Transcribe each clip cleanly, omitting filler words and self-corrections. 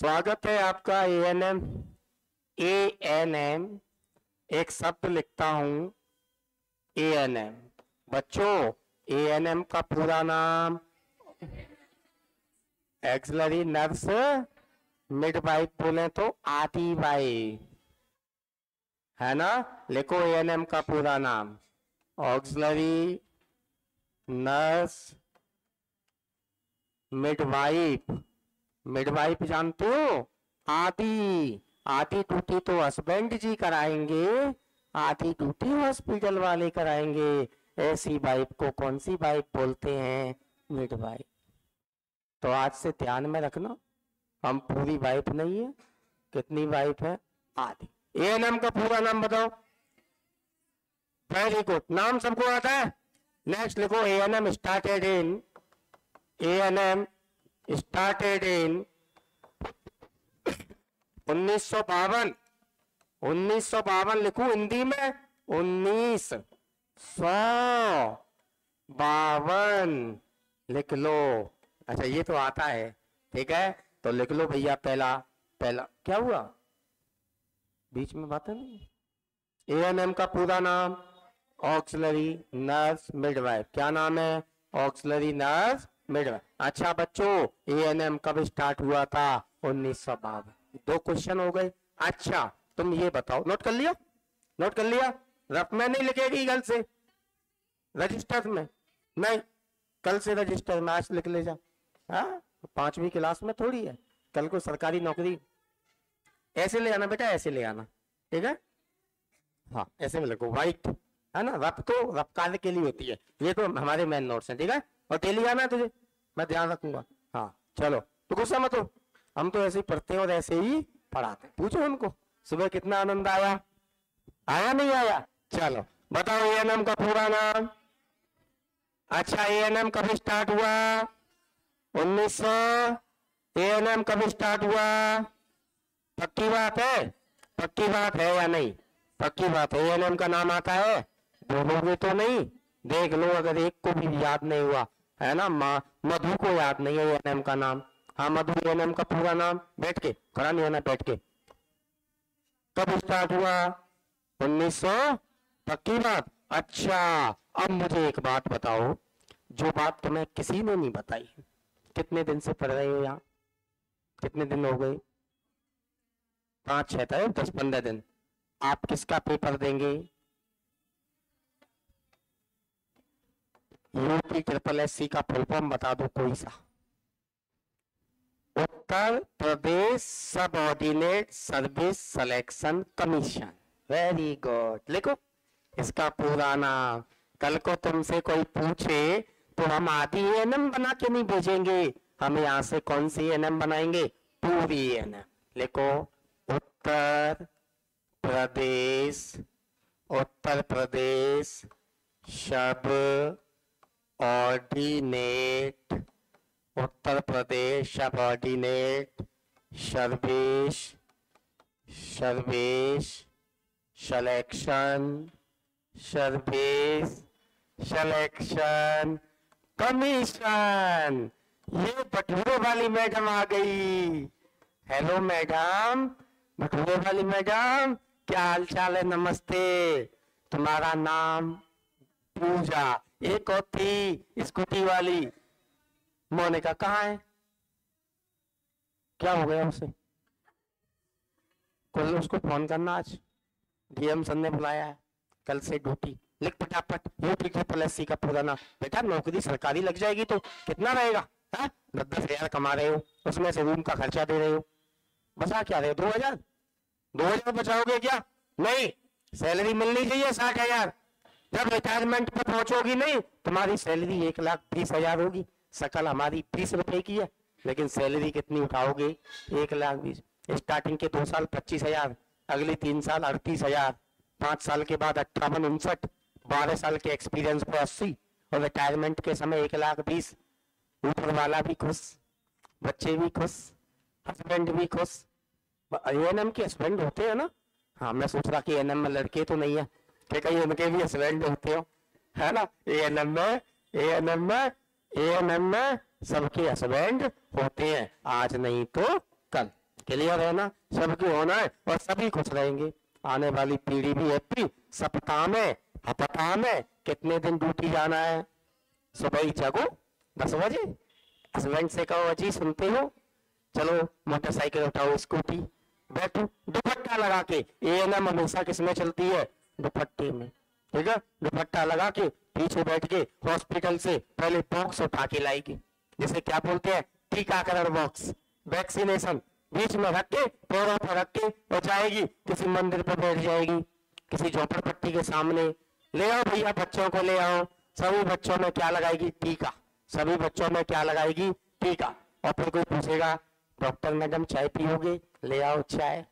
स्वागत है आपका एएनएम। एएनएम एक शब्द लिखता हूं, एएनएम। बच्चों, एएनएम का पूरा नाम एक्सिलरी नर्स मिडवाइफ बोले तो आती वाइफ है ना। लिखो एएनएम का पूरा नाम, ऑक्सिलरी नर्स मिडवाइफ। मिडवाइफ जानते हो? आधी आधी ड्यूटी तो हस्बैंड जी कराएंगे, आधी ड्यूटी हॉस्पिटल वाले कराएंगे। ऐसी वाइफ को कौन सी वाइफ बोलते हैं? मिडवाइफ। तो आज से ध्यान में रखना, हम पूरी वाइफ नहीं है। कितनी वाइफ है? आधी। एएनएम का पूरा नाम बताओ। वेरी गुड, नाम सबको आता है। नेक्स्ट लिखो, ANM started in, ANM started in 1952। 1952 लिखो हिंदी में, 1952 लिख लो। अच्छा ये तो आता है, ठीक है, तो लिख लो भैया। पहला पहला क्या हुआ? बीच में बात नहीं। एएनएम का पूरा नाम ऑक्सिलरी नर्स मिडवाइफ। क्या नाम है? Auxiliary nurse midwife. अच्छा बच्चों, एएनएम कब स्टार्ट हुआ था? 1952। दो क्वेश्चन हो गए। अच्छा तुम ये बताओ, नोट कर लिया? नोट कर लिया? रफ में नहीं लिखेगी, कल से रजिस्टर में नहीं, कल से रजिस्टर में आज लिख ले जा। हाँ, 5वीं क्लास में थोड़ी है, कल को सरकारी नौकरी। ऐसे ले आना बेटा, ऐसे ले आना, ठीक है। हाँ ऐसे में लिखो, वाइट है ना। रफ तो रफ कार्य के लिए होती है, ये तो हमारे मेन नोट्स हैं, ठीक है। और डेली आना है तुझे, मैं ध्यान रखूंगा। हाँ चलो, तो गुस्सा मत हो, हम तो ऐसे ही पढ़ते हैं और ऐसे ही पढ़ाते हैं। पूछो उनको सुबह कितना आनंद आया, आया नहीं आया? चलो बताओ एएनएम का पूरा नाम। अच्छा एएनएम कब स्टार्ट हुआ? 1900। एएनएम कब स्टार्ट हुआ? पक्की बात है? पक्की बात है या नहीं? पक्की बात है। एएनएम का नाम आता है, बोलोगे तो नहीं? देख लो, अगर एक को भी याद नहीं हुआ है ना, मधु को याद नहीं है एएनएम का नाम। हाँ मधु, एएनएम का पूरा नाम। बैठ के, खड़ा नहीं होना, बैठ के। कब स्टार्ट हुआ? 1900। पक्की बात? अच्छा अब मुझे एक बात बताओ, जो बात तुम्हें किसी ने नहीं बताई। कितने दिन से पढ़ रहे हो यहाँ? कितने दिन हो गए? 5-6 था, 10-15 दिन। आप किसका पेपर देंगे? यूपी SSSC का फुल फॉर्म बता दो कोई सा। उत्तर प्रदेश सब ordinate service selection commission. Very good, लिखो इसका पूरा नाम। कल को तुमसे कोई पूछे तो हम आधी एएनएम बना के नहीं भेजेंगे, हम यहाँ से कौन सी एएनएम बनाएंगे? पूरी एएनएम। लिखो, उत्तर प्रदेश, उत्तर प्रदेश सब ऑर्डिनेट, उत्तर प्रदेश सब ऑर्डिनेट सर्विस सिलेक्शन कमीशन। ये भटूरे वाली मैडम आ गई। हेलो मैडम, भटूरे वाली मैडम, क्या हाल चाल है? नमस्ते। तुम्हारा नाम? पूजा। एक और थी स्कूटी वाली, मोनिका, कहाँ है? क्या हो गया उसे? कल उसको फोन करना, आज डीएम सर ने बुलाया है, कल से ड्यूटी। लिख फटाफट, यूपी SSSC का पूरा नाम। बेटा नौकरी सरकारी लग जाएगी तो कितना रहेगा? 10,000 कमा रहे हो, उसमें से रूम का खर्चा दे रहे हो, बचा क्या रहे हो? 2,000? 2,000 बचाओगे क्या? नहीं, सैलरी मिलनी चाहिए 60,000। जब रिटायरमेंट पे पहुंचोगी नहीं, तुम्हारी सैलरी 1,20,000 होगी। सकल हमारी 20 रुपए की है, लेकिन सैलरी कितनी उठाओगे? 1,20,000। स्टार्टिंग के 2 साल 25,000, अगले 3 साल 38,000, 5 साल के बाद 58, 59, 12 साल के एक्सपीरियंस पे 80, और रिटायरमेंट के समय 1,20,000। ऊपर वाला भी खुश, बच्चे भी खुश, हस्बैंड भी खुश। एएनएम के हस्बैंड होते हैं ना? हाँ, मैं सोच रहा कि एएनएम में लड़के तो नहीं है, कि कहीं उनके भी हस्बैंड होते हो, है ना। एएनएम में सबके हस्बैंड होते हैं, आज नहीं तो कल। क्लियर है ना, सबकी होना है और सभी खुश रहेंगे। आने वाली पीढ़ी भी हैप्पी। सप्ताह में हफ्ता में कितने दिन ड्यूटी जाना है? सुबह ही जगो 10 बजे, हस्बैंड से कहो अजी सुनते हो, चलो मोटरसाइकिल उठाओ, स्कूटी, बैठो, दुपट्टा लगा के। एएनएम हमेशा किसमें चलती है? दुपट्टे में। ठीक है, दुपट्टा लगा के पीछे बैठ के हॉस्पिटल से पहले बॉक्स उठा के लाएगी, जिसे क्या बोलते हैं? टीकाकरण बॉक्स, वैक्सीनेशन। बीच में रख के, पैरों पर रख के और जाएगी, किसी मंदिर पर बैठ जाएगी, किसी झोपड़पट्टी के सामने। ले आओ भैया बच्चों को, ले आओ। सभी बच्चों में क्या लगाएगी? टीका। सभी बच्चों में क्या लगाएगी? टीका। और फिर कोई पूछेगा डॉक्टर मैडम चाय पियोगे? ले आओ चाय।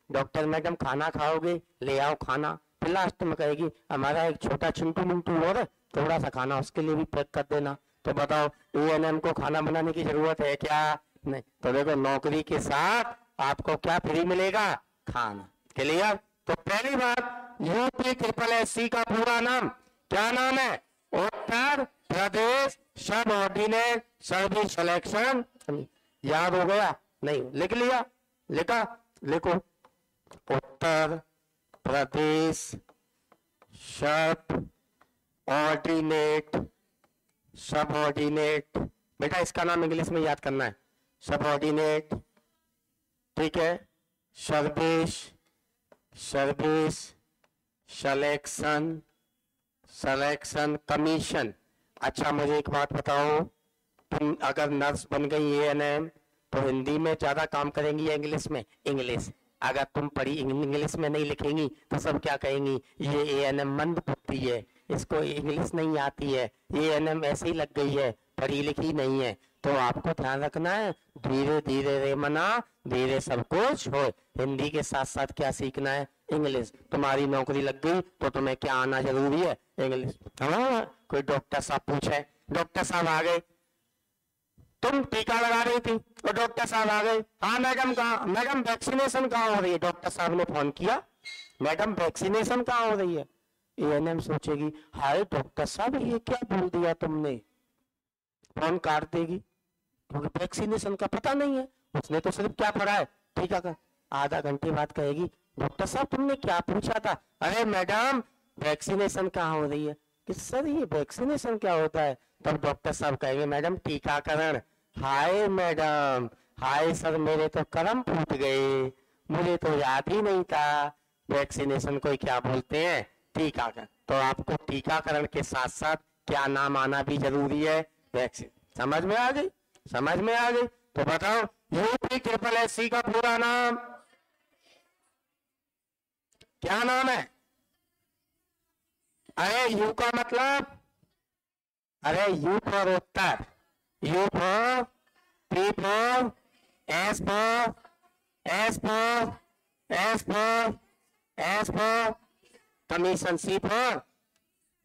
डॉक्टर मैडम खाना खाओगे? ले आओ खाना। फिर लास्ट में कहेगी हमारा एक छोटा चिंटू मिंटू और है, थोड़ा सा खाना उसके लिए भी पैक कर देना। तो बताओ एएनएम को खाना बनाने की जरूरत है क्या? नहीं। तो देखो नौकरी के साथ आपको क्या फ्री मिलेगा? खाना। क्लियर? तो पहली बात, यूपी ट्रिपल एससी का पूरा नाम क्या नाम है? उत्तर प्रदेश सब ऑर्डिनेट सर्विस सिलेक्शन। याद हो गया? नहीं लिख लिया? लिखा? लिखो, उत्तर प्रदेश सब ऑर्डिनेट, सब ऑर्डिनेट। बेटा इसका नाम इंग्लिश में याद करना है, सब ऑर्डिनेट। ठीक है, service, service selection, selection commission. अच्छा मुझे एक बात बताओ, तुम अगर नर्स बन गई एएनएम तो हिंदी में ज्यादा काम करेंगी या इंग्लिश में? इंग्लिश। अगर तुम पढ़ी इंग्लिश में नहीं लिखेंगी तो सब क्या कहेंगी? ये एएनएम मंद बुद्धि है, इसको इंग्लिश नहीं आती है, एएनएम ऐसे ही लग गई है, पढ़ी लिखी नहीं है। तो आपको ध्यान रखना है, धीरे धीरे रे मना, धीरे सब कुछ हो। हिंदी के साथ साथ क्या सीखना है? इंग्लिश। तुम्हारी नौकरी लग गई तो तुम्हें क्या आना जरूरी है? इंग्लिश। हाँ, कोई डॉक्टर साहब पूछे, डॉक्टर साहब आ गए, तुम टीका लगा रही थी और डॉक्टर साहब आ गए, हाँ मैडम कहाँ? मैडम वैक्सीनेशन कहाँ हो रही है? डॉक्टर साहब ने फोन किया, मैडम वैक्सीनेशन कहाँ हो रही है? एएनएम सोचेगी हाय डॉक्टर साहब ये क्या बोल दिया तुमने, फोन काट देगी, क्योंकि वैक्सीनेशन का पता नहीं है, उसने तो सिर्फ क्या पढ़ा है? टीका का। आधा घंटे बाद कहेगी डॉक्टर साहब तुमने क्या पूछा था? अरे मैडम वैक्सीनेशन कहाँ हो रही है? कि सर ये वैक्सीनेशन क्या होता है? तब डॉक्टर साहब कहेंगे मैडम टीकाकरण। हाय मैडम, हाय सर मेरे तो करम फूट गए, मुझे तो याद ही नहीं था वैक्सीनेशन को क्या बोलते हैं? टीकाकरण। तो आपको टीकाकरण के साथ साथ क्या नाम आना भी जरूरी है? वैक्सीन। समझ में आ गई? समझ में आ गई? तो बताओ यूपी ट्रिपल एससी का पूरा नाम क्या नाम है? अरे यू का मतलब, अरे यू फॉर उत्तर, U for, P for, S for, S for, S for, S for commission, C for.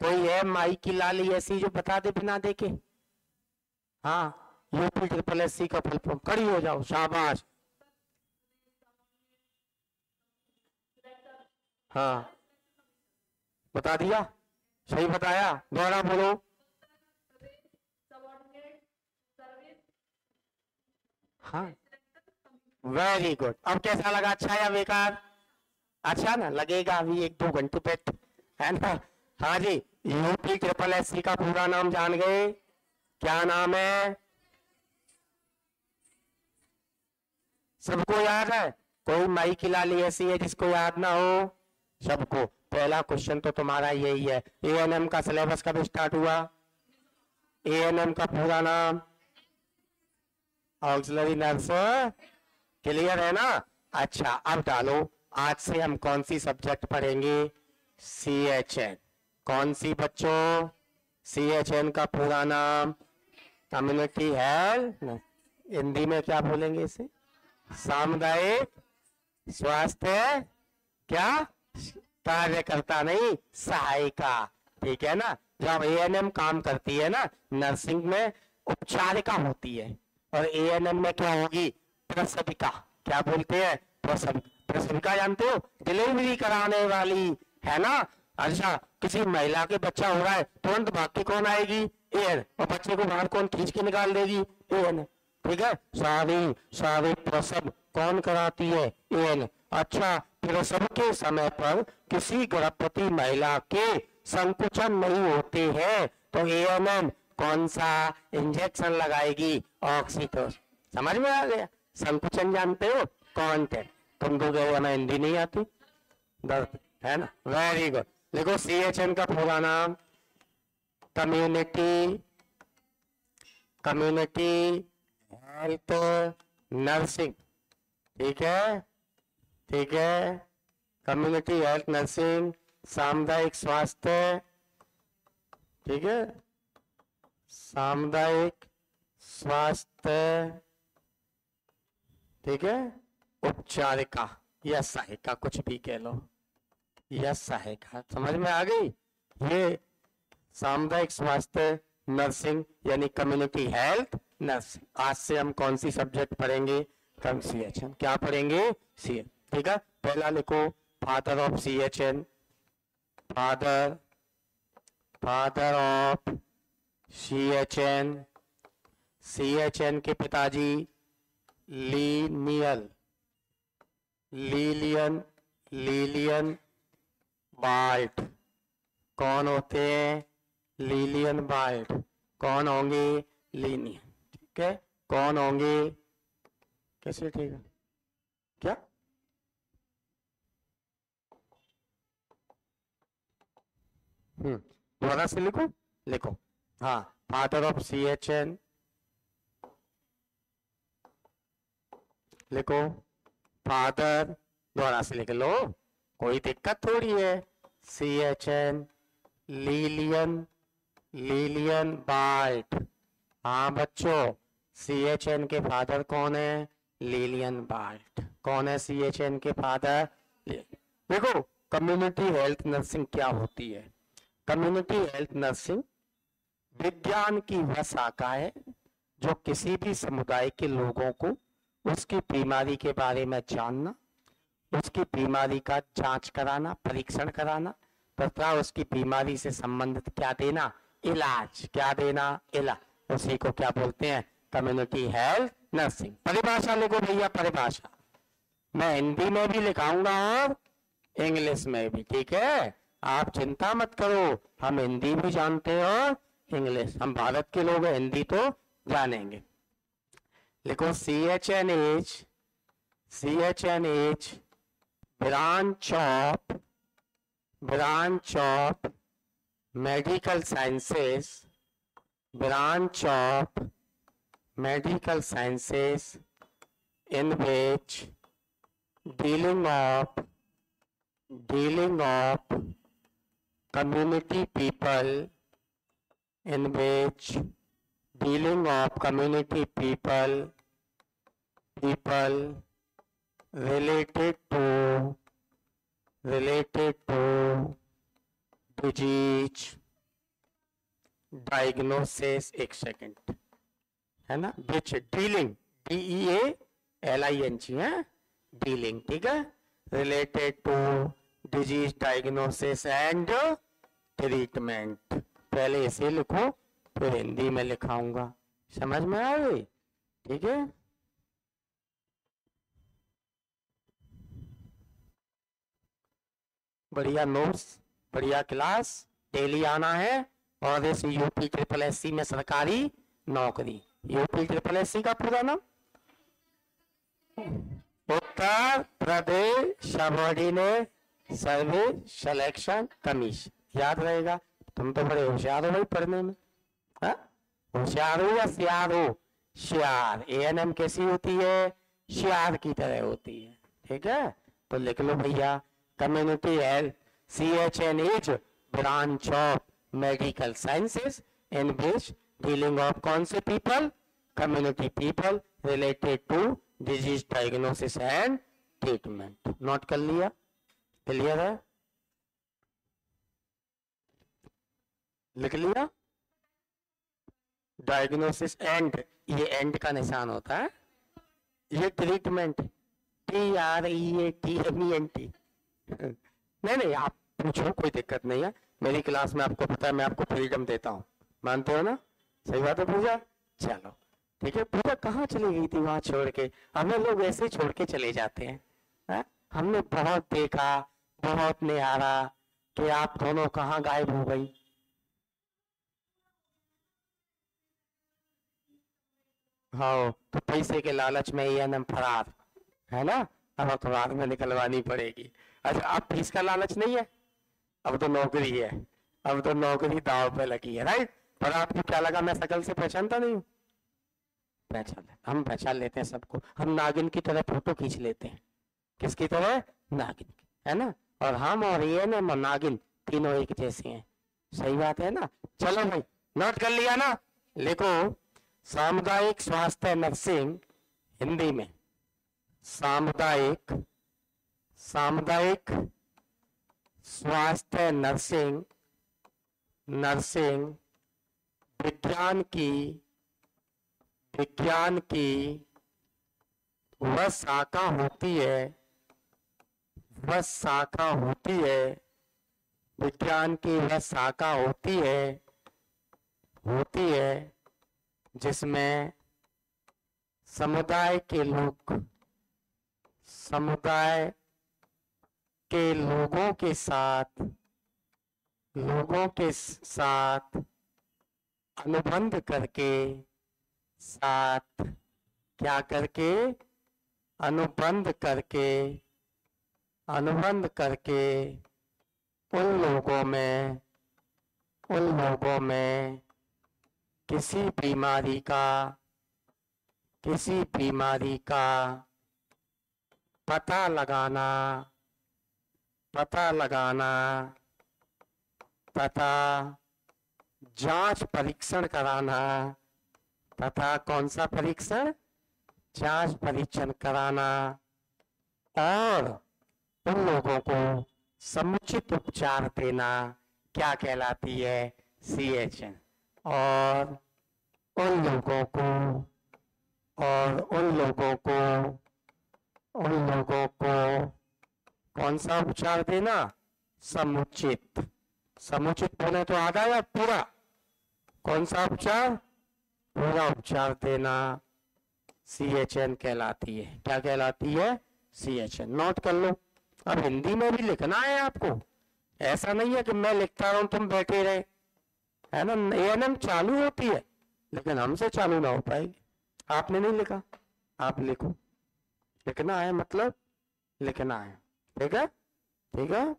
कोई है माई की लाली ऐसी जो बता दे बिना देखे? हाँ, यूपी ट्रिपल एससी का फुल फॉर्म। खड़ी हो जाओ, शाबाश। हाँ बता दिया, सही बताया, दोबारा बोलो। हाँ वेरी गुड। अब कैसा लगा? अच्छा या बेकार? अच्छा ना लगेगा, अभी 1-2 घंटे पे है ना। हाँ जी, यूपी ट्रिपल एससी का पूरा नाम जान गए? क्या नाम है? सबको याद है? कोई माई की लाली ऐसी है जिसको याद ना हो? सबको। पहला क्वेश्चन तो तुम्हारा यही है, एएनएम का सिलेबस कब स्टार्ट हुआ? एएनएम का पूरा नाम? Auxiliary nurse. क्लियर है ना? अच्छा अब डालो, आज से हम कौन सी सब्जेक्ट पढ़ेंगे? CHN। कौन सी बच्चों? CHN का पूरा नाम कम्युनिटी हेल्थ, हिंदी में क्या बोलेंगे इसे? सामुदायिक स्वास्थ्य क्या कार्यकर्ता, नहीं सहायिका। ठीक है ना? जब एएनएम काम करती है ना नर्सिंग में, उपचारिका होती है, और एएनएम में क्या होगी? प्रसविका। क्या बोलते हैं? प्रसविका जानते हो? डिलीवरी कराने वाली, है ना? अच्छा किसी महिला के बच्चा हो रहा है, तुरंत भाग के कौन आएगी? एएन। और बच्चे को बाहर कौन खींच के निकाल देगी? एएन। ठीक है, सारी प्रसव कौन कराती है? एएनएम। अच्छा, प्रसव के समय पर किसी गर्भवती महिला के संकुचन नहीं होते हैं तो एएनएम कौन सा इंजेक्शन लगाएगी? ऑक्सीटोसिन। समझ में आ गया? संकुचन जानते हो? कॉन्टेक्ट। तुम तो गए हमें हिंदी नहीं आती, दर्द है ना? Very good. देखो सीएचएन का पूरा नाम कम्युनिटी हेल्थ नर्सिंग। ठीक है, ठीक है, कम्युनिटी हेल्थ नर्सिंग, सामुदायिक स्वास्थ्य। ठीक है, सामुदायिक स्वास्थ्य। ठीक है, उपचारिका या सहायिका, कुछ भी कह लो, या सहायिका। समझ में आ गई? ये सामुदायिक स्वास्थ्य नर्सिंग यानी कम्युनिटी हेल्थ नर्सिंग। आज से हम कौन सी सब्जेक्ट पढ़ेंगे? कम सीएचएन। क्या पढ़ेंगे? सी। ठीक है, पहला लिखो father of CHN. Father of CHN. CHN के पिताजी लीलियन बाल्ट। कौन होते हैं? लीलियन बाल्ट। कौन होंगे? लीनियन। ठीक है, कौन होंगे? कैसे? ठीक है, क्या? दोबारा से लिखो। हाँ, फादर ऑफ सीएचएन लिखो। फादर, दोबारा से लिख लो, कोई दिक्कत थोड़ी है। CHN Lillian Balt. हाँ बच्चों, सीएचएन के फादर कौन है? Lillian Balt. कौन है सीएचएन के फादर? देखो, कम्युनिटी हेल्थ नर्सिंग क्या होती है? कम्युनिटी हेल्थ नर्सिंग विज्ञान की वह शाखा है जो किसी भी समुदाय के लोगों को उसकी बीमारी के बारे में जानना, उसकी बीमारी का जांच कराना, परीक्षण कराना तथा उसकी बीमारी से संबंधित क्या देना? इलाज। क्या देना? इलाज। उसी को क्या बोलते हैं? Community health nursing. परिभाषा लिखो भैया, परिभाषा मैं हिंदी में भी लिखाऊंगा और इंग्लिश में भी। ठीक है, आप चिंता मत करो, हम हिंदी भी जानते हैं और इंग्लिश। हम भारत के लोग हैं, हिंदी तो जानेंगे। लिखो CHNH branch of medical sciences in which dealing of community people related to disease diagnosis। एक सेकेंड, है ना? which dealing DEALING है, डीलिंग। ठीक है, related to disease diagnosis and treatment. पहले इसे लिखो, फिर हिंदी में लिखाऊंगा। समझ में आ गई? ठीक है, बढ़िया नोट्स, बढ़िया क्लास, डेली आना है। और इस यूपी SSC में सरकारी नौकरी। यूपी SSC का पूरा नाम Uttar Pradesh subordinate service selection commission. याद रहेगा? तुम तो बड़े होशियार हो भाई पढ़ने में। होशियार हो या सियार हो? सियार। ANM कैसी होती है? सियार की तरह होती है। ठीक है, तो लिख लो भैया, community health CHNH branch of medical sciences in which dealing of कौन से people? Community people related to disease diagnosis and treatment. Note कर लिया? क्लियर है? लिख लिया? डायग्नोसिस एंड, ये एंड का निशान होता है। ये ट्रीटमेंट TREATMENT। नहीं, आप पूछो, कोई दिक्कत नहीं है। मेरी क्लास में आपको पता है, मैं आपको फ्रीडम देता हूँ, मानते हो ना? सही बात है पूजा? चलो, ठीक है, पूजा कहाँ चली गई थी वहां छोड़ के? हमें लोग ऐसे ही छोड़ के चले जाते हैं। है? हमने बहुत देखा, बहुत निहारा कि आप दोनों कहाँ गायब हो गई। हाँ, तो पैसे के लालच में एएनएम फरार, है ना? अब अखबार में निकलवानी पड़ेगी। अच्छा, अब फीस का लालच नहीं है, अब तो नौकरी है, अब तो नौकरी दाव पे लगी है, राइट? पर आपको क्या लगा मैं शकल से पहचानता नहीं हूँ? पहचान ले, हम पहचान लेते हैं सबको। हम नागिन की तरह फोटो खींच लेते हैं। किसकी तरह? नागिन की, है ना? और हम और एएनएम और नागिन तीनों एक जैसे हैं। सही बात है ना? चलो भाई, नोट कर लिया ना? लिखो, सामुदायिक स्वास्थ्य नर्सिंग हिंदी में। सामुदायिक सामुदायिक स्वास्थ्य नर्सिंग, नर्सिंग विज्ञान की वह शाखा होती है, वह शाखा होती है, विज्ञान की वह शाखा होती है जिसमें समुदाय के लोगों के साथ अनुबंध करके, साथ क्या करके? अनुबंध करके उन लोगों में किसी बीमारी का पता लगाना तथा जांच परीक्षण कराना, तथा कौन सा परीक्षण? जांच परीक्षण कराना, और उन लोगों को समुचित उपचार देना क्या कहलाती है? CHN। और उन लोगों को कौन सा उपचार देना? समुचित। समुचित बोले तो आधा या पूरा? कौन सा उपचार? पूरा उपचार देना CHN कहलाती है। क्या कहलाती है? CHN। नोट कर लो। अब हिंदी में भी लिखना है आपको, ऐसा नहीं है कि मैं लिखता रहूं तुम बैठे रहे, है ना? ANM चालू होती है लेकिन हमसे चालू ना हो पाएगी। आपने नहीं लिखा, आप लिखो। लिखना है मतलब लिखना है, ठीक है? ठीक है,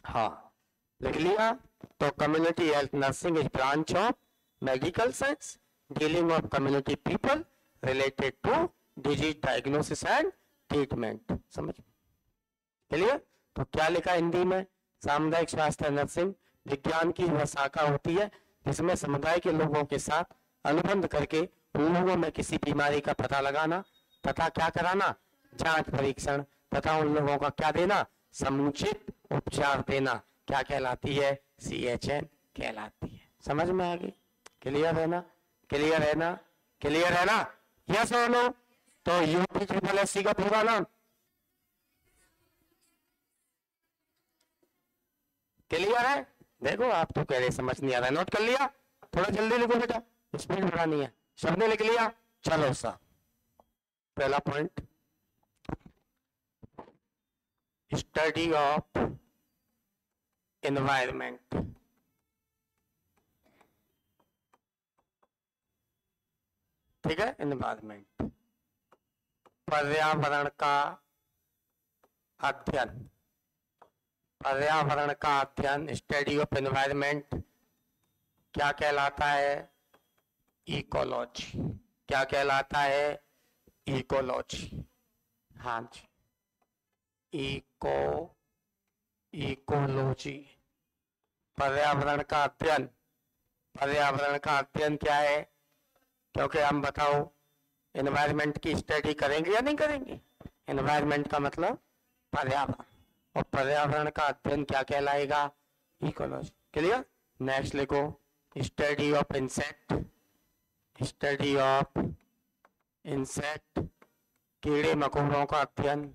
हाँ, लिख लिया। तो community health nursing is branch of medical science dealing of community people related to disease diagnosis and treatment. समझ क्लियर? तो क्या लिखा हिंदी में? सामुदायिक स्वास्थ्य नर्सिंग विज्ञान की वह शाखा होती है जिसमें समुदाय के लोगों के साथ अनुबंध करके उन लोगों में किसी बीमारी का पता लगाना तथा क्या कराना? जांच परीक्षण, तथा उन लोगों का क्या देना? समुचित उपचार देना क्या कहलाती है? CHN कहलाती है। समझ में आ गई? क्लियर है ना? क्लियर है ना? क्लियर है ना? यस और नो? तो UPSSC का पूरा नाम क्लियर है? देखो, आप तो कह रहे समझ नहीं आ रहा है। नोट कर लिया? थोड़ा जल्दी लिखो बेटा, स्पीड बढ़ानी है। सबने लिख लिया? चलो सा, पहला पॉइंट, स्टडी ऑफ एनवायरमेंट। ठीक है, एनवायरमेंट, पर्यावरण का अध्ययन। पर्यावरण का अध्ययन, स्टडी ऑफ एनवायरमेंट क्या कहलाता है? इकोलॉजी। क्या कहलाता है? इकोलॉजी। हाँ जी, इकोलॉजी, पर्यावरण का अध्ययन। पर्यावरण का अध्ययन क्या है? क्योंकि हम बताओ एनवायरमेंट की स्टडी करेंगे या नहीं करेंगे? एनवायरमेंट का मतलब पर्यावरण, और पर्यावरण का अध्ययन क्या कहलाएगा? इकोलॉजी। क्लियर? नेक्स्ट लिखो, study of insect. Study of insect, कीड़े मकोड़ों का अध्ययन।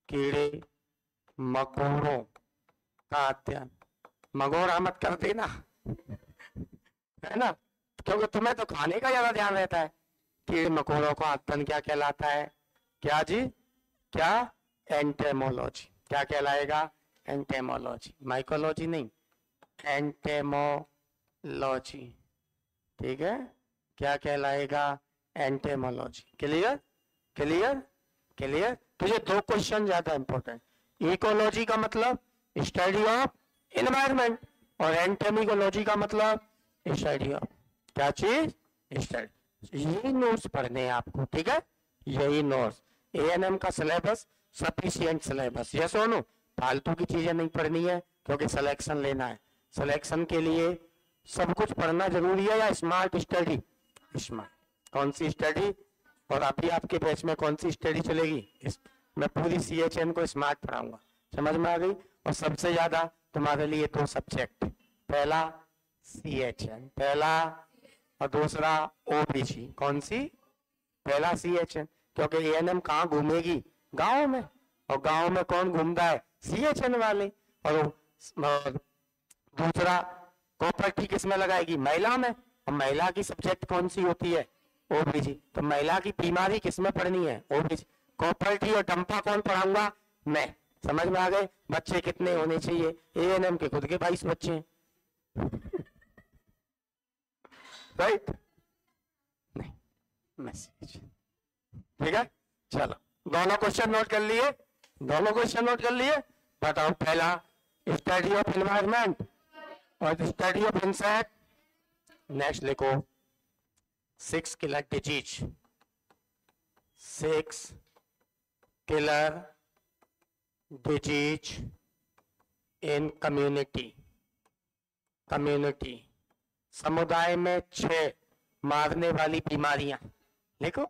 कीड़े मकोड़ों का अध्ययन। मगोड़ा मत कर देना है ना, क्योंकि तुम्हें तो खाने का ज्यादा ध्यान रहता है। कीड़े मकोड़ों का अध्ययन क्या कहलाता है? क्या जी? क्या? एंटेमोलॉजी। क्या कहलाएगा? एंटेमोलॉजी, माइकोलॉजी नहीं, एंटेमोलॉजी। ठीक है, क्या कहलाएगा? एंटेमोलॉजी। क्लियर? क्लियर? क्लियर? तो ये दो क्वेश्चन ज्यादा इंपॉर्टेंट। इकोलॉजी का मतलब स्टडी ऑफ एनवायरमेंट, और एंटेमिकोलॉजी का मतलब स्टडी ऑफ क्या चीज? स्टडी। यही नोट्स पढ़ने हैं आपको, ठीक है? यही नोट्स। एएनएम का सिलेबस सफिशिएंट सिलेबस, ये सुनो, फालतू की चीजें नहीं पढ़नी है, क्योंकि सिलेक्शन लेना है। सिलेक्शन के लिए सब कुछ पढ़ना जरूरी है, या स्मार्ट स्टडी? स्मार्ट कौन सी स्टडी? और अभी आपके बैच में कौन सी स्टडी चलेगी? मैं पूरी सीएचएन को स्मार्ट पढ़ाऊंगा, समझ में आ गई? और सबसे ज्यादा तुम्हारे लिए दो सब्जेक्ट, पहला सीएचएन, पहला, और दूसरा ओबीसी। कौन सी? पहला सीएचएन, क्योंकि एएनएम कहाँ घूमेगी? गांव में, और गांव में कौन घूमता है? सीएचएन वाले। और दूसरा कॉपर्टी किस में लगाएगी? महिला में, और महिला की सब्जेक्ट कौन सी होती है? ओबीसी। तो महिला की बीमारी किस में पढ़नी है? ओबीसी। कॉपर्टी और डंपा कौन पढ़ाऊंगा? मैं। समझ में आ गए? बच्चे कितने होने चाहिए? एएनएम के खुद के 22 बच्चे हैं। राइट? नहीं, मैसेज। ठीक है, चलो दोनों क्वेश्चन नोट कर लिए? दोनों क्वेश्चन नोट कर लिए? बताओ, पहला स्टडी ऑफ एनवायरमेंट और स्टडी ऑफ इंसेक्ट। नेक्स्ट लिखो 6 killer disease, 6 killer disease in community. Community, समुदाय में 6 मारने वाली बीमारियां। लिखो,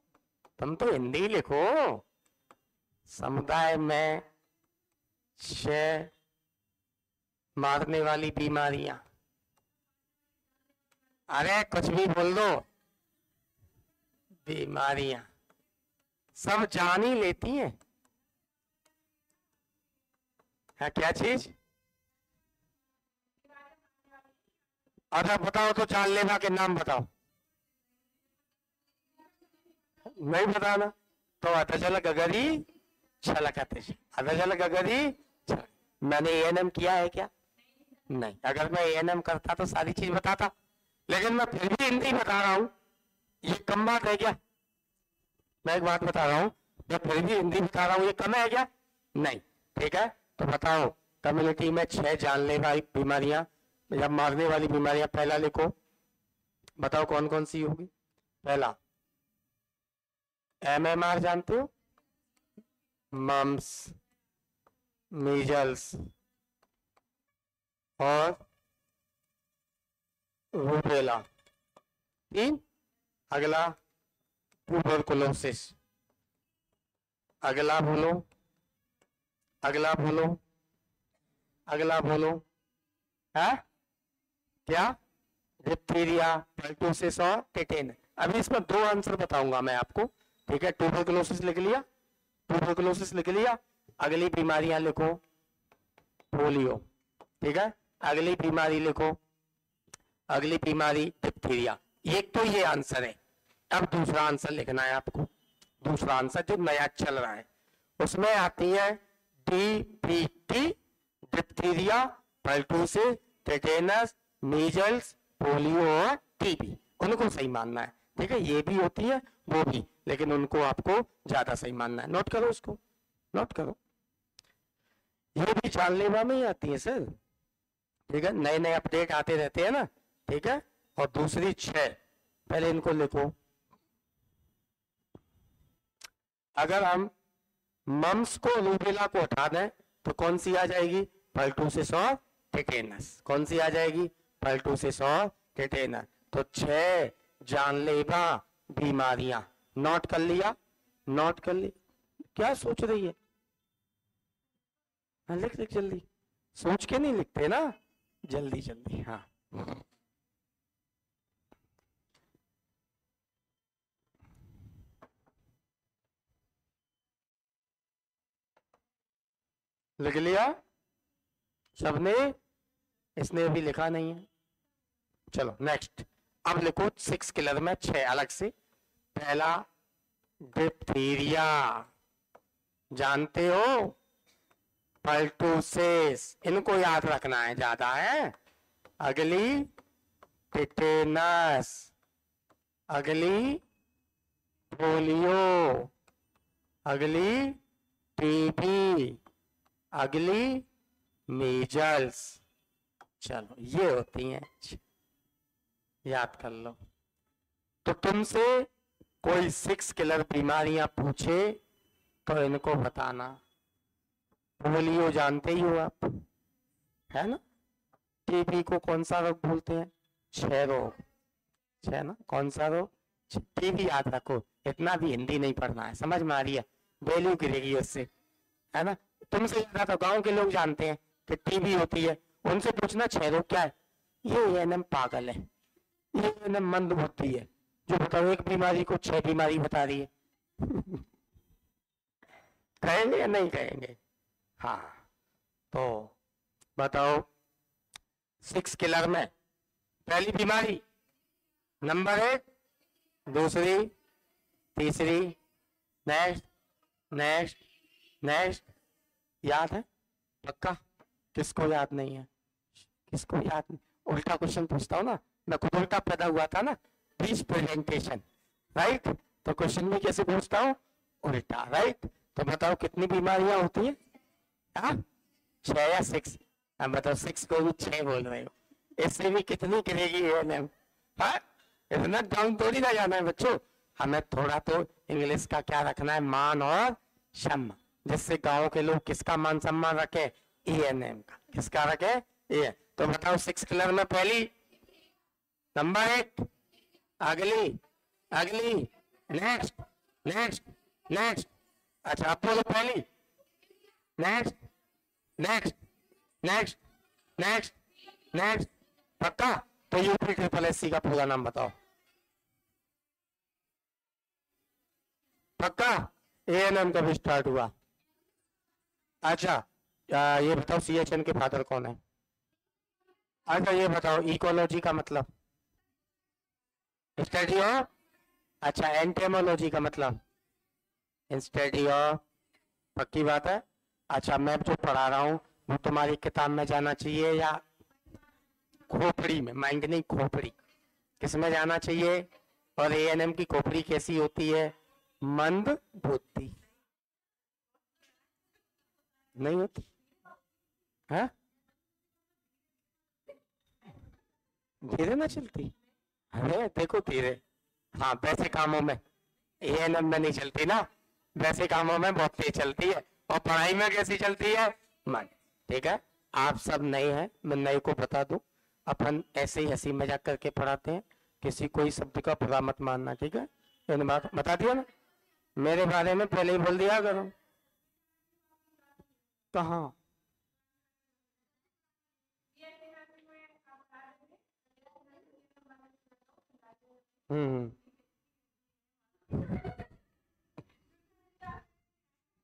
तुम तो हिंदी लिखो। समुदाय में 6 मारने वाली बीमारियां। अरे कुछ भी बोल दो, बीमारियां सब जान ही लेती हैं। है क्या चीज? अरे बताओ तो, जानलेवा के नाम बताओ। नहीं बताना तो अधजल गगरी छलकते। अधजल गगरी छलक। मैंने एएनएम किया है क्या? नहीं। अगर मैं एएनएम करता तो सारी चीज बताता, लेकिन मैं फिर भी हिंदी बता रहा हूं। ये कम बात है क्या? मैं एक बात बता रहा हूं, मैं फिर भी हिंदी बता रहा हूं, ये कम है क्या? नहीं। ठीक है, तो बताओ, कम्युनिटी में 6 जानलेवा बीमारियां या मारने वाली बीमारियां। पहला लिखो, बताओ कौन कौन सी होगी? पहला एमएमआर, जानते हो? मम्स, मीजल्स और रूबेला। 3। अगला ट्यूबरकुलोसिस। अगला बोलो, अगला बोलो, अगला बोलो। है क्या? डिप्थीरिया, पर्टूसिस और टेटेनस। अभी इसमें 2 आंसर बताऊंगा मैं आपको, ठीक है? ट्यूबरकुलोसिस लिख लिया? ट्यूबरकुलोसिस लिख लिया? अगली बीमारियां लिखो, पोलियो। ठीक है, अगली बीमारी लिखो, अगली बीमारी डिप्थीरिया। एक तो ये आंसर है। अब दूसरा आंसर लिखना है आपको। दूसरा आंसर जो नया चल रहा है, उसमें आती है DPT, diphtheria, pertussis, tetanus, measles, polio और टीबी। उनको सही मानना है, ठीक है? ये भी होती है, वो भी, लेकिन उनको आपको ज्यादा सही मानना है। नोट करो इसको, नोट करो। ये भी जानलेवा में ही आती है सर, ठीक है? नए नए अपडेट आते रहते हैं ना, ठीक है? और दूसरी 6, पहले इनको लिखो। अगर हम मम्स को, रूबेला को हटा दें तो कौन सी आ जाएगी? पर्टूसिस और टेटेनस। कौन सी आ जाएगी? पर्टूसिस और टेटेनस। तो 6 जानलेवा बीमारियां। नोट कर लिया? नोट कर ली? क्या सोच रही है? हाँ, लिख लिख जल्दी। सोच के नहीं लिखते ना, जल्दी जल्दी। हाँ, लिख लिया सबने? इसने अभी लिखा नहीं है। चलो नेक्स्ट। अब लिखो 6 किलर में 6 अलग से। पहला डिप्थीरिया, जानते हो, पर्टूसिस, इनको याद रखना है, ज्यादा है। अगली टिटेनस, अगली पोलियो, अगली टीबी, अगली मीजल्स। चलो ये होती हैं, याद कर लो। तो तुमसे कोई 6 किलर बीमारियां पूछे तो इनको बताना। पोलियो जानते ही हो आप, है ना। टीबी को कौन सा रोग बोलते हैं? क्षय रोग, है ना। कौन सा रोग? टीबी याद रखो, इतना भी हिंदी नहीं पढ़ना है, समझ में आ रही है, वैल्यू गिरेगी उससे, है ना। तुमसे ज्यादा तो गांव के लोग जानते हैं कि टीबी होती है, उनसे पूछना क्षय रोग क्या है। ये एएनएम पागल है, ये एएनएम मंद बुद्धि है, जो बताओ एक बीमारी को 6 बीमारी बता रही है। कहेंगे या नहीं कहेंगे? हाँ, तो बताओ 6 किलर में पहली बीमारी नंबर 1, दूसरी, तीसरी, नेक्स्ट नेक्स्ट नेक्स्ट। याद है पक्का? किसको याद नहीं है? किसको याद नहीं? उल्टा क्वेश्चन पूछता हूँ ना, मैं खुद उल्टा पैदा हुआ था ना, प्लीज प्रेजेंटेशन, राइट। तो क्वेश्चन भी कैसे पूछता हूँ? उल्टा, राइट। तो बताओ कितनी बीमारियां होती है? 6 या 6? अब बताओ 6 को भी 6 बोल रहे हो, इससे भी कितनी गिरेगी एएनएम? हाँ, इतना डाउन थोड़ी ना जाना है बच्चों, हमें थोड़ा तो इंग्लिश का क्या रखना है, मान और सम्मान, जिससे गांव के लोग किसका मान सम्मान रखे? एएनएम का। किसका रखे? ए। तो बताओ 6 किलर में पहली नंबर 1, अगली अगली, नेक्स्ट नेक्स्ट नेक्स्ट। अच्छा आप बोलो पहली, next next next next next. पक्का? तो यूपी ट्रिपल एससी का पूरा नाम बताओ। पक्का? एएनएम कब स्टार्ट हुआ? अच्छा ये बताओ सीएचएन के फादर कौन है? अच्छा ये बताओ इकोलॉजी का मतलब? Study of. अच्छा एंटेमोलॉजी का मतलब? Study of. पक्की बात है? अच्छा मैं जो पढ़ा रहा हूँ वो तुम्हारी किताब में जाना चाहिए या खोपड़ी में? माइंड नहीं, खोपड़ी। किस में जाना चाहिए? और एएनएम की खोपड़ी कैसी होती है? मंद बुद्धि। नहीं होती है? धीरे ना चलती? अरे देखो धीरे, हाँ वैसे कामों में एएनएम में नहीं चलती ना, वैसे कामों में बहुत तेज चलती है। और पढ़ाई में कैसी चलती है? मन। ठीक है, आप सब नए हैं, मैं नए को बता दूं, अपन ऐसे ही हंसी मजाक करके पढ़ाते हैं, किसी कोई शब्द का बुरा मत मानना, ठीक है। मैंने बात बता दिया ना, मेरे बारे में पहले ही बोल दिया करो। कहाँ?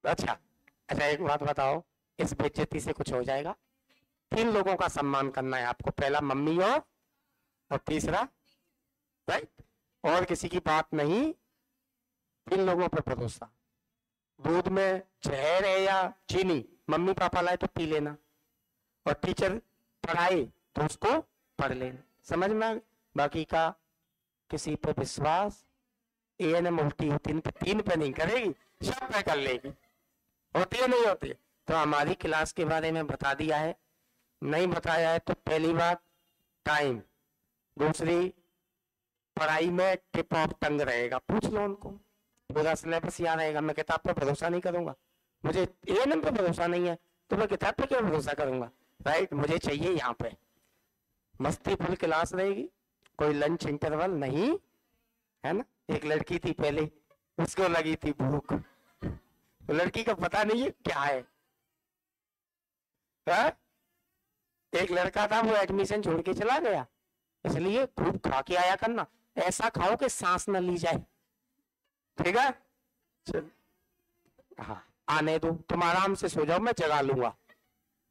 अच्छा अच्छा एक बात बताओ, इस बेइज्जती से कुछ हो जाएगा? 3 लोगों का सम्मान करना है आपको, पहला मम्मी और तीसरा, राइट, और किसी की बात नहीं, 3 लोगों पर भरोसा। दूध में जहर है या चीनी, मम्मी पापा लाए तो पी लेना, और टीचर पढ़ाए तो उसको पढ़ लेना, समझ में? बाकी का किसी पे विश्वास, एएनएम उल्टी होती 3 पे नहीं करेगी, सब पे कर लेगी। होती है नहीं होती? तो हमारी क्लास के बारे में बता दिया है, नहीं बताया है तो पहली बात टाइम, दूसरी पढ़ाई में टिप ऑफ टंग रहेगा, पूछ लो उनको, पूरा सिलेबस याद रहेगा। मैं किताब पे भरोसा नहीं करूंगा, मुझे एएनएम पे भरोसा नहीं है तो मैं किताब पे क्या भरोसा करूंगा, राइट। मुझे चाहिए यहाँ पे मस्ती फुल क्लास रहेगी, कोई लंच इंटरवल नहीं, है ना। एक लड़की थी पहले, उसको लगी थी भूख, तो लड़की का पता नहीं है क्या है, हा? एक लड़का था वो एडमिशन छोड़ के चला गया, इसलिए खूब खा के आया करना, ऐसा खाओ कि सांस न ली जाए, ठीक है। चल हाँ आने दो, तुम आराम से सो जाओ, मैं जगा लूंगा,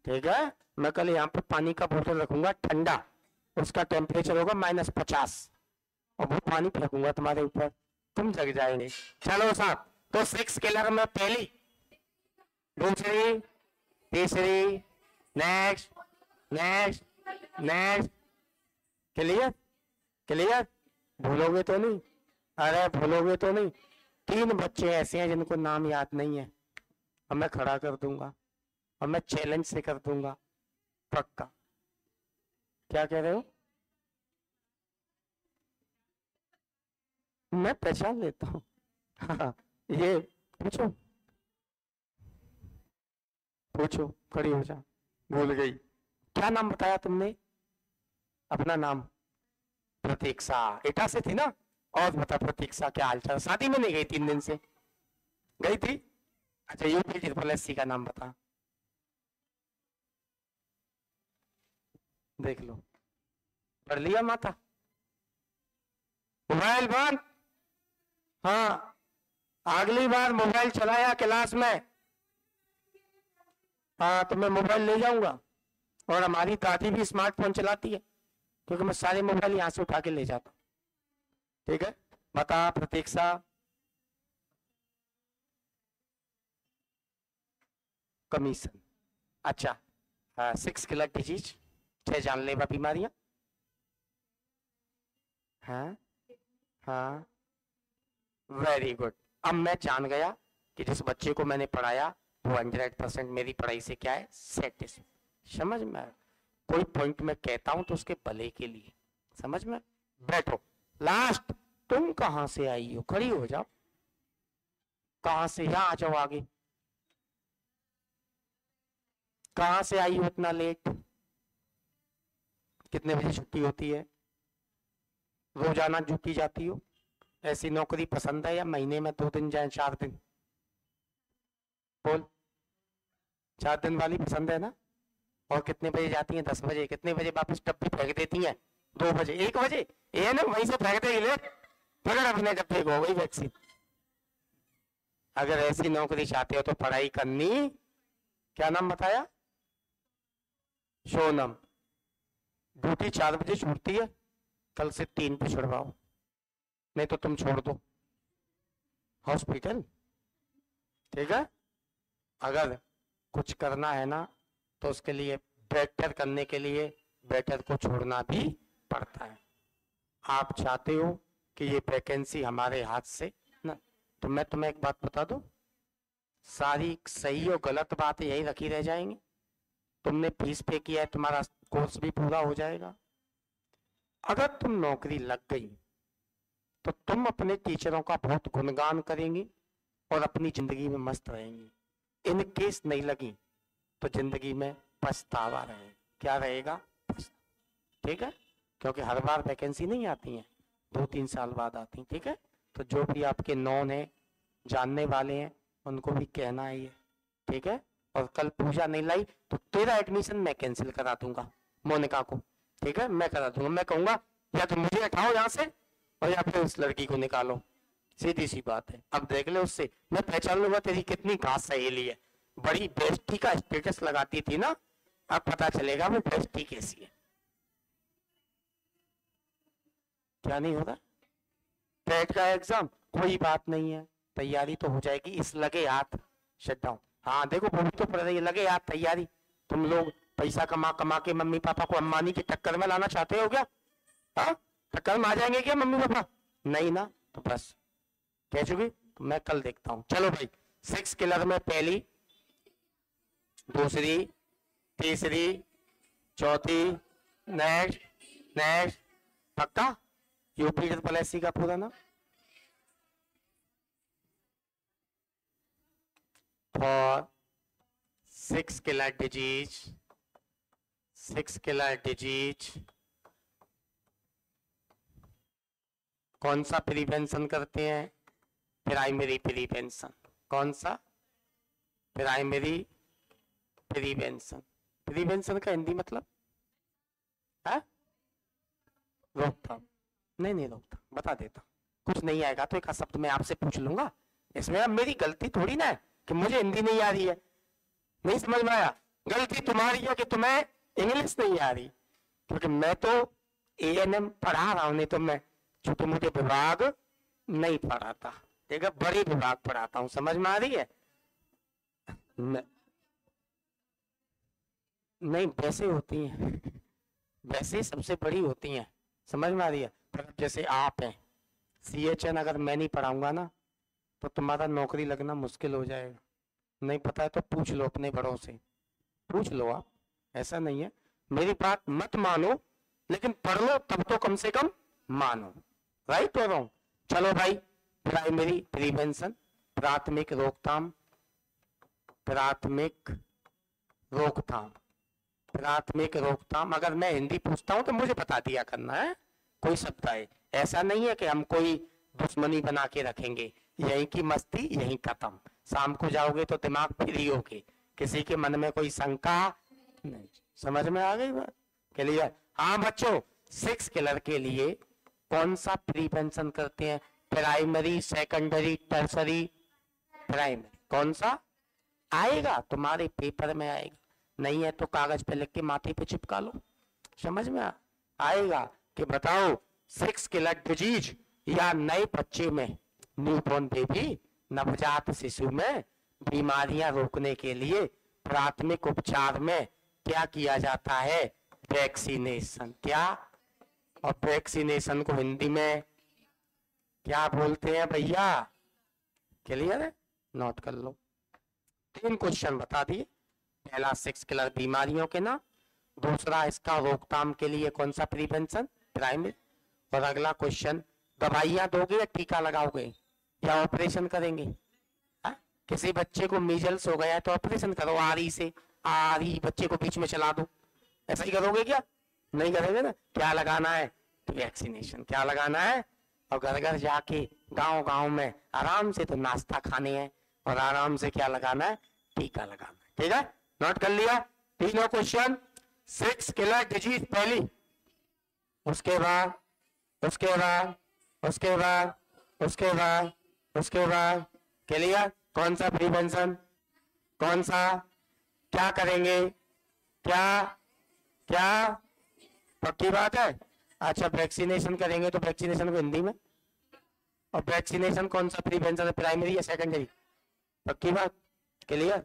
ठीक है। मैं कल यहाँ पे पानी का बोतल रखूंगा ठंडा, उसका टेम्परेचर होगा -50, और वो पानी फेंकूंगा तुम्हारे ऊपर, तुम जग जाएंगे। चलो साहब, तो 6 किलर में पहली, दूसरी, तीसरी, next, next, next. Clear? Clear? भूलोगे तो नहीं? अरे भूलोगे तो नहीं? 3 बच्चे ऐसे हैं जिनको नाम याद नहीं है, अब मैं खड़ा कर दूंगा और मैं चैलेंज से कर दूंगा पक्का। क्या कह रहे हो? मैं पहचान लेता हूँ। हाँ, ये पूछो, पूछो, खड़ी हो जा। भूल गई, क्या नाम बताया तुमने? अपना नाम? प्रतीक्षा। एटा से थी ना? और बता प्रतीक्षा, क्या हालचाल? शादी में नहीं गई 3 दिन से? गई थी? अच्छा, यूपी ट्रिपल एससी का नाम बता। देख लो, पढ़ लिया माता? मोबाइल बंद। हाँ, अगली बार मोबाइल चलाया क्लास में, हाँ तो मैं मोबाइल ले जाऊंगा। और हमारी दादी भी स्मार्टफोन चलाती है, क्योंकि मैं सारे मोबाइल यहाँ से उठा के ले जाता हूँ। ठीक है, बता प्रतीक्षा। कमीशन। अच्छा, 6 किलर डिजीज, 6 जानलेवा बीमारियां। हाँ हाँ, वेरी गुड। अब मैं जान गया कि जिस बच्चे को मैंने पढ़ाया वो 100% मेरी पढ़ाई से क्या है, सेटिस्फाइड। समझ में आया? कोई पॉइंट में कहता हूं तो उसके भले के लिए, समझ में? बैठो। लास्ट, तुम कहां से आई हो? खड़ी हो जाओ। कहां से? यहां आ जाओ आगे। कहां से आई हो इतना लेट? कितने बजे छुट्टी होती है? रोजाना ड्यूटी जाती हो? ऐसी नौकरी पसंद है या महीने में 2 दिन जाए, 4 दिन? बोल। 4 दिन वाली पसंद है ना? और कितने बजे जाती हैं? 10 बजे। कितने बजे वापस डब्बे फेंक देती हैं? 2 बजे, 1 बजे। ये ना वहीं से फेंक देगी, ले पकड़ अपने डब्बे को, वही वैक्सीन। अगर ऐसी नौकरी चाहते हो तो पढ़ाई करनी। क्या नाम बताया? सोनम। ड्यूटी 4 बजे छूटती है, कल से 3 पे छुड़वाओ, नहीं तो तुम छोड़ दो हॉस्पिटल। ठीक है? अगर कुछ करना है ना तो उसके लिए, बेटर करने के लिए बेटर को छोड़ना भी पड़ता है। आप चाहते हो कि ये वैकेंसी हमारे हाथ से ना, तो मैं तुम्हें एक बात बता दूं, सारी सही और गलत बातें यही रखी रह जाएंगी। तुमने फीस पे किया है, तुम्हारा कोर्स भी पूरा हो जाएगा। अगर तुम नौकरी लग गई तो तुम अपने टीचरों का बहुत गुणगान करेंगी और अपनी जिंदगी में मस्त रहेंगी। इन केस नहीं लगी तो जिंदगी में पछतावा रहेगा। क्या रहेगा? ठीक है? क्योंकि हर बार वैकेंसी नहीं आती है, 2-3 साल बाद आती है। ठीक है? तो जो भी आपके नॉन है, जानने वाले हैं, उनको भी कहना है ये। ठीक है? और कल पूजा नहीं लाई तो तेरा एडमिशन मैं कैंसिल करा दूंगा, मोनिका को। ठीक है? मैं करा दूंगा। मैं कहूंगा या तो मुझे हटाओ यहाँ से और या फिर उस लड़की को निकालो। सीधी सी बात है। अब देख ले, उससे मैं पहचान लूंगा तेरी कितनी घास सहेली है। बड़ी बेस्टी का स्टेटस लगाती थी ना, अब पता चलेगा वो बेस्टी कैसी है। क्या नहीं होगा? टेट का एग्जाम, कोई बात नहीं है, तैयारी तो हो जाएगी। इस लगे हाथ शट डाउन। हाँ देखो, वो भी तो पड़ रही है, लगे हाथ तैयारी। तुम लोग पैसा कमा कमा के मम्मी पापा को अंबानी की टक्कर में लाना चाहते हो क्या? हाँ, टक्कर में आ जाएंगे क्या मम्मी पापा? नहीं ना, तो बस कह चुकी। तो मैं कल देखता हूँ। चलो भाई, 6 किलर में पहली, दूसरी, तीसरी, चौथी, नेक्स्ट, नेक्स्ट। पक्का? यूपी ट्रिपल एससी का पूरा नाम? For 6 killer disease, 6 killer disease कौन सा प्रिवेंशन करते हैं? Primary prevention. कौन सा? Primary prevention. प्रिवेंशन का हिंदी मतलब है? रोकथाम। नहीं नहीं रोकथाम, बता देता। कुछ नहीं आएगा तो एक शब्द मैं आपसे पूछ लूंगा। इसमें अब मेरी गलती थोड़ी ना है कि मुझे हिंदी नहीं आ रही है। नहीं समझ में आया? गलती तुम्हारी है कि तुम्हें इंग्लिश नहीं आ रही, क्योंकि मैं तो एएनएम पढ़ा रहा हूं, नहीं तो मैं, चूंकि मुझे विभाग नहीं पढ़ाता, ठीक है, बड़ी विभाग पढ़ाता हूँ, समझ में आ रही है? नहीं वैसे होती हैं, वैसे सबसे बड़ी होती हैं, समझ में आ रही है? पर जैसे आप हैं CHN, अगर मैं नहीं पढ़ाऊंगा ना तो तुम्हारा नौकरी लगना मुश्किल हो जाएगा। नहीं पता है तो पूछ लो अपने बड़ों से, पूछ लो आप, ऐसा नहीं है। मेरी बात मत मानो लेकिन पढ़ लो तब तो कम से कम मानो, राइट और रॉन्ग? चलो भाई, प्राइमरी प्रिवेंशन, प्राथमिक रोकथाम, प्राथमिक रोकथाम, प्राथमिक रोकथाम। अगर मैं हिंदी पूछता हूं तो मुझे बता दिया करना है कोई शब्द आए, ऐसा नहीं है कि हम कोई दुश्मनी बना के रखेंगे, यहीं की मस्ती यहीं खत्म। शाम को जाओगे तो दिमाग फ्री होके, किसी के मन में कोई शंका नहीं। समझ में आ गई बात? क्लियर? हाँ बच्चों, 6 किलर के लिए कौन सा प्रिवेंशन करते हैं? Primary, secondary, tertiary? प्राइमरी। कौन सा आएगा तुम्हारे पेपर में? आएगा, नहीं है तो कागज पे लिख के माथे पे चिपका लो। समझ में आएगा कि बताओ 6 किलर डिजीज या नए बच्चे में, न्यूबॉर्न बेबी, नवजात शिशु में बीमारियां रोकने के लिए प्राथमिक उपचार में क्या किया जाता है? वैक्सीनेशन। क्या? और वैक्सीनेशन को हिंदी में क्या बोलते हैं भैया? क्लियर है? नोट कर लो। 3 क्वेश्चन बता दिए। पहला 6 किलर बीमारियों के नाम, दूसरा इसका रोकथाम के लिए कौन सा प्रिवेंशन, प्राइमरी, और अगला क्वेश्चन दवाइयां दोगे या टीका लगाओगे या ऑपरेशन करेंगे? किसी बच्चे को मीजल्स हो गया है तो ऑपरेशन करो, आरी से, आरी बच्चे को बीच में चला दो, ऐसा ही करोगे क्या? नहीं करोगे ना। क्या लगाना है? वैक्सीनेशन। क्या लगाना है? और घर घर जाके गांव गांव में आराम से तो नाश्ता खाने हैं और आराम से क्या लगाना है? टीका लगाना है। ठीक है, नोट कर लिया तीनों क्वेश्चन। 6 किलर डिजीज पहली, उसके बाद उसके बाद उसके बाद उसके बाद उसके बाद क्लियर? कौन सा प्रिवेंशन, कौन सा, क्या करेंगे? क्या क्या पक्की बात है? अच्छा, वैक्सीनेशन करेंगे तो वैक्सीनेशन को हिंदी में, और वैक्सीनेशन कौन सा प्रिवेंशन है, प्राइमरी या सेकेंडरी? पक्की बात? क्लियर?